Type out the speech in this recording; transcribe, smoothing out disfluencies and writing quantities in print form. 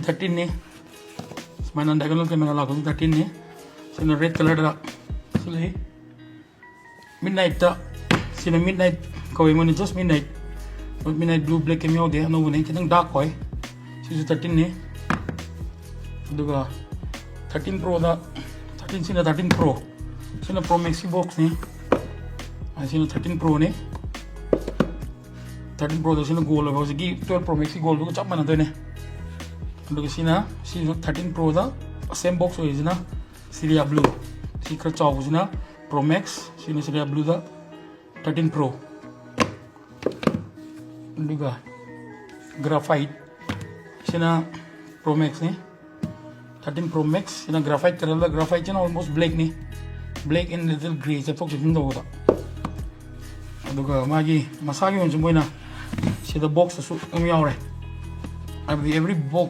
13 ni mana diagonal ke mana lagu 13 ni sino red color da sili midnight ta sino midnight kau yang mana just midnight blue black ke miau dia no ni kitang dark koi sino 13 ni duga 13 pro da 13 sino 13 pro sino pro maxi box ni sino 13 pro ni 13 pro da sino gold ho sigi 12 pro maxi gold du chap mana to ne duga sino 13 pro da same box ho isna Syria blue si kra chaw isna pro max sino Syria blue da 13 pro duga graphite sino pro max ni 13 pro max sino graphite color da graphite na almost black ni black and little gray sa fok sin do da duga magi masagi on moina si the box su yaw re every box